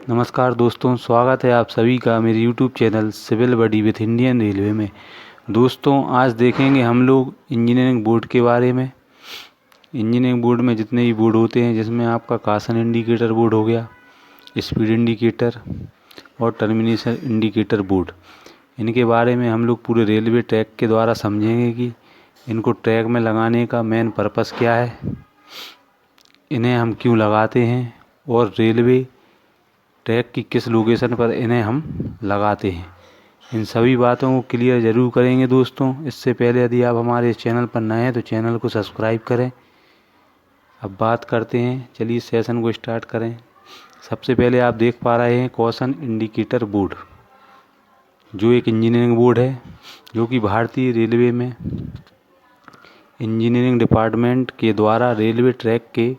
नमस्कार दोस्तों, स्वागत है आप सभी का मेरे YouTube channel civil buddy with Indian railway में। दोस्तों, आज देखेंगे हम लोग इंजीनियरिंग बोर्ड के बारे में। इंजीनियरिंग बोर्ड में जितने भी बोर्ड होते हैं, जिसमें आपका कासन इंडिकेटर बोर्ड हो गया, स्पीड इंडिकेटर और टर्मिनेशन इंडिकेटर बोर्ड, इनके बारे में हम लोग पूरे रेलवे ट्रैक के द्वारा समझेंगे कि इनको ट्रैक में लगाने का मेन पर्पस क्या है, इन्हें हम क्यों लगाते हैं और रेलवे ट्रैक की किस लोकेशन पर इन्हें हम लगाते हैं। इन सभी बातों को क्लियर ज़रूर करेंगे दोस्तों। इससे पहले यदि आप हमारे इस चैनल पर नए हैं तो चैनल को सब्सक्राइब करें। अब बात करते हैं, चलिए सेशन को स्टार्ट करें। सबसे पहले आप देख पा रहे हैं कासन इंडिकेटर बोर्ड, जो एक इंजीनियरिंग बोर्ड है, जो कि भारतीय रेलवे में इंजीनियरिंग डिपार्टमेंट के द्वारा रेलवे ट्रैक के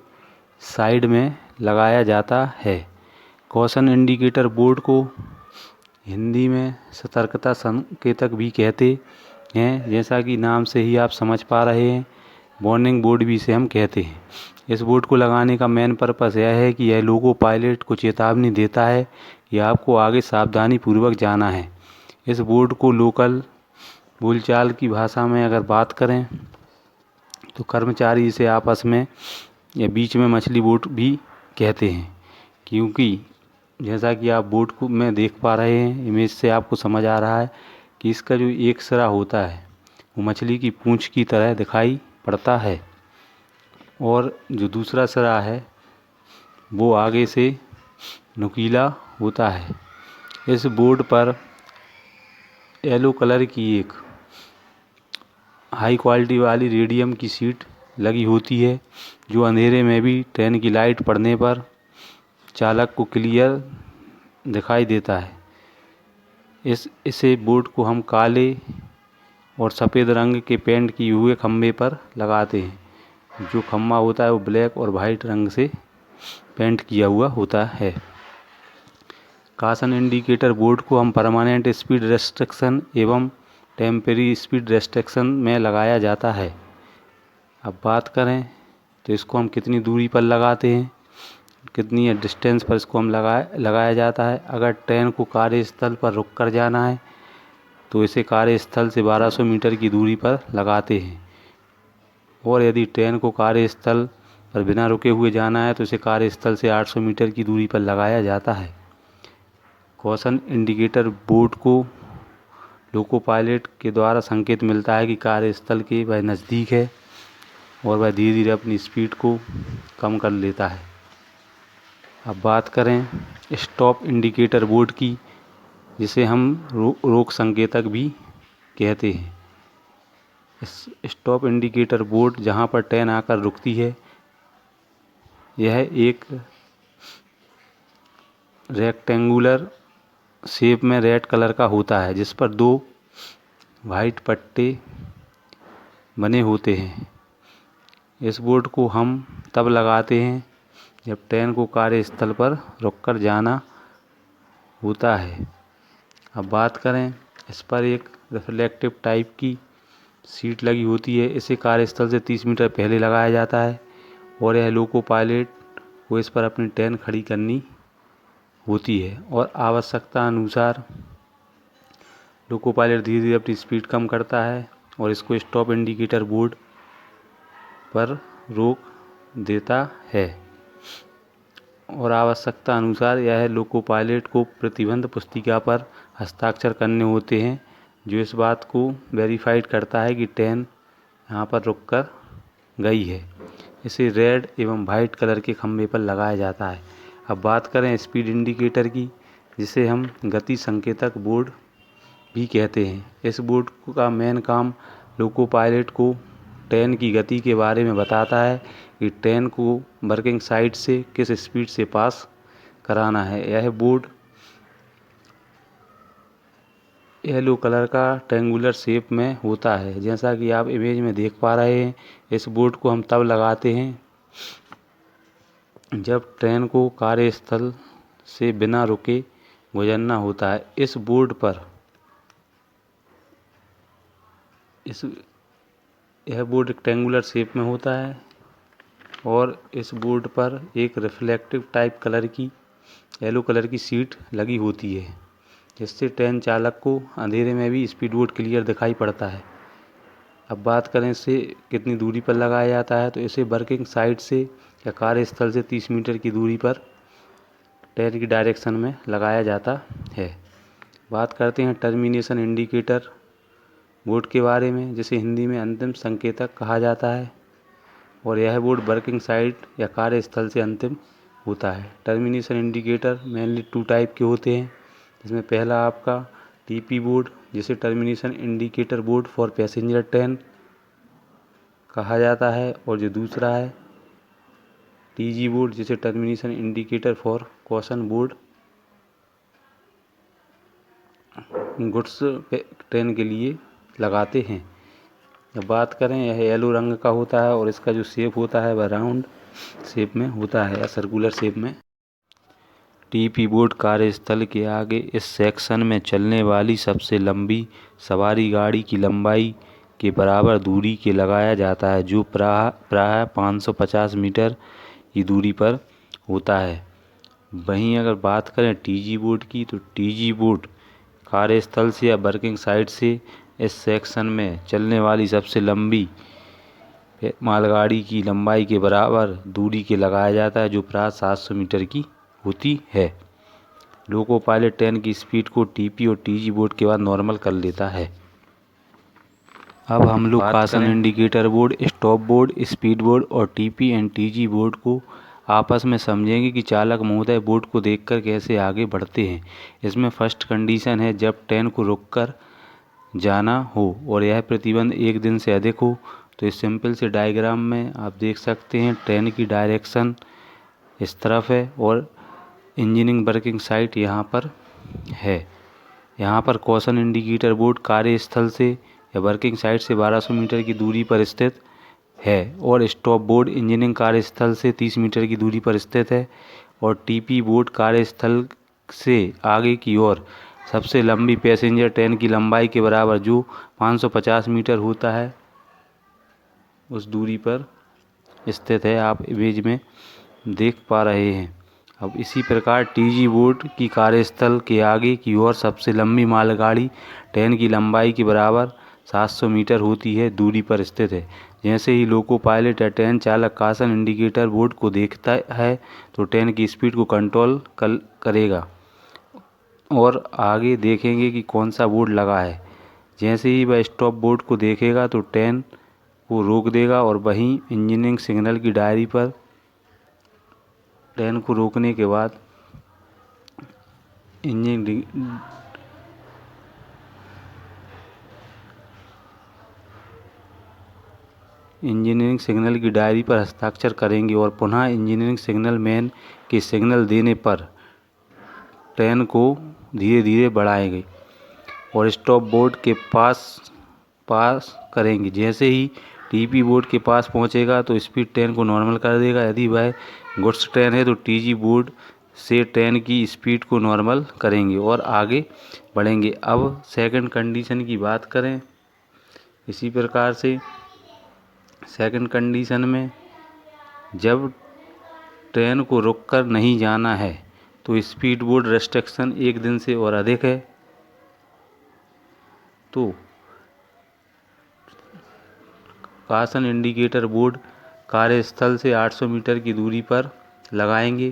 साइड में लगाया जाता है। कासन इंडिकेटर बोर्ड को हिंदी में सतर्कता संकेतक भी कहते हैं, जैसा कि नाम से ही आप समझ पा रहे हैं। वार्निंग बोर्ड भी इसे हम कहते हैं। इस बोर्ड को लगाने का मेन पर्पस यह है कि यह लोको पायलट को चेतावनी देता है कि आपको आगे सावधानी पूर्वक जाना है। इस बोर्ड को लोकल बोलचाल की भाषा में अगर बात करें तो कर्मचारी इसे आपस में या बीच में मछली बोट भी कहते हैं, क्योंकि जैसा कि आप बोर्ड को में देख पा रहे हैं, इमेज से आपको समझ आ रहा है कि इसका जो एक सिरा होता है वो मछली की पूंछ की तरह दिखाई पड़ता है, और जो दूसरा सिरा है वो आगे से नुकीला होता है। इस बोर्ड पर येलो कलर की एक हाई क्वालिटी वाली रेडियम की शीट लगी होती है, जो अंधेरे में भी ट्रेन की लाइट पड़ने पर चालक को क्लियर दिखाई देता है। इसे बोर्ड को हम काले और सफ़ेद रंग के पेंट किए हुए खम्भे पर लगाते हैं। जो खम्भा होता है वो ब्लैक और वाइट रंग से पेंट किया हुआ होता है। कासन इंडिकेटर बोर्ड को हम परमानेंट स्पीड रेस्ट्रिक्शन एवं टेम्परेरी स्पीड रेस्ट्रिक्शन में लगाया जाता है। अब बात करें तो इसको हम कितनी दूरी पर लगाते हैं, कितनी डिस्टेंस पर इसको हम लगाया जाता है। अगर ट्रेन को कार्यस्थल पर रुक कर जाना है तो इसे कार्यस्थल से 1200 मीटर की दूरी पर लगाते हैं, और यदि ट्रेन को कार्यस्थल पर बिना रुके हुए जाना है तो इसे कार्यस्थल से 800 मीटर की दूरी पर लगाया जाता है। कासन इंडिकेटर बोर्ड को लोको पायलट के द्वारा संकेत मिलता है कि कार्यस्थल के वह नज़दीक है, और वह धीरे धीरे अपनी स्पीड को कम कर लेता है। अब बात करें स्टॉप इंडिकेटर बोर्ड की, जिसे हम रोक संकेतक भी कहते हैं। इस स्टॉप इंडिकेटर बोर्ड जहाँ पर ट्रेन आकर रुकती है, यह एक रेक्टेंगुलर शेप में रेड कलर का होता है, जिस पर 2 वाइट पट्टे बने होते हैं। इस बोर्ड को हम तब लगाते हैं जब ट्रेन को कार्यस्थल पर रुककर जाना होता है। अब बात करें, इस पर एक रिफ्लेक्टिव टाइप की सीट लगी होती है। इसे कार्यस्थल से 30 मीटर पहले लगाया जाता है, और यह लोको पायलट को इस पर अपनी ट्रेन खड़ी करनी होती है, और आवश्यकता अनुसार लोको पायलट धीरे धीरे अपनी स्पीड कम करता है और इसको स्टॉप इंडिकेटर बोर्ड पर रोक देता है। और आवश्यकता अनुसार यह लोको पायलट को प्रतिबंध पुस्तिका पर हस्ताक्षर करने होते हैं, जो इस बात को वेरीफाइड करता है कि ट्रेन यहाँ पर रुककर गई है। इसे रेड एवं वाइट कलर के खंभे पर लगाया जाता है। अब बात करें स्पीड इंडिकेटर की, जिसे हम गति संकेतक बोर्ड भी कहते हैं। इस बोर्ड का मेन काम लोको पायलट को ट्रेन की गति के बारे में बताता है कि ट्रेन को वर्किंग साइड से किस स्पीड से पास कराना है। यह बोर्ड येलो कलर का ट्रायंगुलर शेप में होता है, जैसा कि आप इमेज में देख पा रहे हैं। इस बोर्ड को हम तब लगाते हैं जब ट्रेन को कार्यस्थल से बिना रुके गुजरना होता है। इस बोर्ड पर यह बोर्ड रेक्टेंगुलर शेप में होता है, और इस बोर्ड पर एक रिफ्लेक्टिव टाइप कलर की येलो कलर की सीट लगी होती है, जिससे ट्रेन चालक को अंधेरे में भी स्पीड बोर्ड क्लियर दिखाई पड़ता है। अब बात करें इसे कितनी दूरी पर लगाया जाता है, तो इसे वर्किंग साइड से या कार्यस्थल से 30 मीटर की दूरी पर ट्रेन की डायरेक्शन में लगाया जाता है। बात करते हैं टर्मिनेशन इंडिकेटर बोर्ड के बारे में, जिसे हिंदी में अंतिम संकेतक कहा जाता है, और यह बोर्ड वर्किंग साइट या कार्यस्थल से अंतिम होता है। टर्मिनेशन इंडिकेटर मेनली 2 टाइप के होते हैं, जिसमें पहला आपका टीपी बोर्ड, जिसे termination indicator board for passenger train कहा जाता है, और जो दूसरा है टीजी बोर्ड, जिसे termination indicator for caution board goods train के लिए लगाते हैं। जब बात करें, यह येलो रंग का होता है और इसका जो शेप होता है वह राउंड शेप में होता है या सर्कुलर शेप में। टीपी बोर्ड कार्यस्थल के आगे इस सेक्शन में चलने वाली सबसे लंबी सवारी गाड़ी की लंबाई के बराबर दूरी के लगाया जाता है, जो प्रायः 550 मीटर की दूरी पर होता है। वहीं अगर बात करें टीजी बोर्ड की, तो टीजी बोर्ड कार्यस्थल से या वर्किंग साइट से इस सेक्शन में चलने वाली सबसे लंबी मालगाड़ी की लंबाई के बराबर दूरी के लगाया जाता है, जो प्रायः 700 मीटर की होती है। लोको पायलट ट्रेन की स्पीड को टीपी और टीजी बोर्ड के बाद नॉर्मल कर लेता है। अब हम लोग caution indicator board, stop board, speed board और टीपी एंड टीजी बोर्ड को आपस में समझेंगे कि चालक महोदय बोर्ड को देखकर कैसे आगे बढ़ते हैं। इसमें फर्स्ट कंडीशन है जब ट्रेन को रोककर जाना हो और यह प्रतिबंध 1 दिन से अधिक हो। तो इस सिंपल से डायग्राम में आप देख सकते हैं ट्रेन की डायरेक्शन इस तरफ है और इंजीनियरिंग वर्किंग साइट यहाँ पर है। यहाँ पर कॉशन इंडिकेटर बोर्ड कार्यस्थल से या वर्किंग साइट से 1200 मीटर की दूरी पर स्थित है और स्टॉप बोर्ड इंजीनियरिंग कार्यस्थल से 30 मीटर की दूरी पर स्थित है और टीपी बोर्ड कार्यस्थल से आगे की ओर सबसे लंबी पैसेंजर ट्रेन की लंबाई के बराबर, जो 550 मीटर होता है, उस दूरी पर स्थित है। आप इमेज में देख पा रहे हैं। अब इसी प्रकार टीजी बोर्ड की कार्यस्थल के आगे की ओर सबसे लंबी मालगाड़ी ट्रेन की लंबाई के बराबर 700 मीटर होती है दूरी पर स्थित है। जैसे ही लोको पायलट या ट्रेन चालक कॉशन इंडिकेटर बोर्ड को देखता है तो ट्रेन की स्पीड को कंट्रोल करेगा और आगे देखेंगे कि कौन सा बोर्ड लगा है। जैसे ही वह स्टॉप बोर्ड को देखेगा तो ट्रेन को रोक देगा और वहीं इंजीनियरिंग सिग्नल की डायरी पर ट्रेन को रोकने के बाद इंजीनियरिंग सिग्नल की डायरी पर हस्ताक्षर करेंगे और पुनः इंजीनियरिंग सिग्नल मैन के सिग्नल देने पर ट्रेन को धीरे धीरे बढ़ाएंगे और स्टॉप बोर्ड के पास करेंगे। जैसे ही टीपी बोर्ड के पास पहुंचेगा तो स्पीड ट्रेन को नॉर्मल कर देगा। यदि वह गुड्स ट्रेन है तो टीजी बोर्ड से ट्रेन की स्पीड को नॉर्मल करेंगे और आगे बढ़ेंगे। अब सेकंड कंडीशन की बात करें, इसी प्रकार से सेकंड कंडीशन में जब ट्रेन को रुककर नहीं जाना है तो स्पीड बोर्ड रेस्ट्रिक्शन 1 दिन से और अधिक है तो कॉशन इंडिकेटर बोर्ड कार्यस्थल से 800 मीटर की दूरी पर लगाएंगे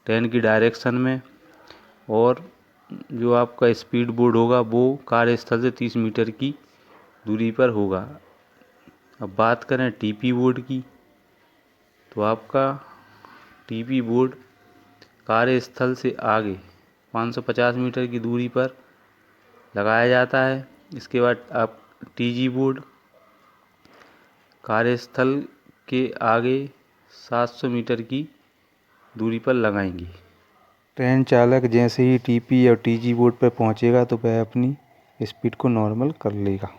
ट्रेन की डायरेक्शन में और जो आपका स्पीड बोर्ड होगा वो कार्यस्थल से 30 मीटर की दूरी पर होगा। अब बात करें टीपी बोर्ड की, तो आपका टीपी बोर्ड कार्यस्थल से आगे 550 मीटर की दूरी पर लगाया जाता है। इसके बाद आप टीजी बोर्ड कार्यस्थल के आगे 700 मीटर की दूरी पर लगाएंगे। ट्रेन चालक जैसे ही टीपी या टीजी बोर्ड पर पहुंचेगा तो वह अपनी स्पीड को नॉर्मल कर लेगा।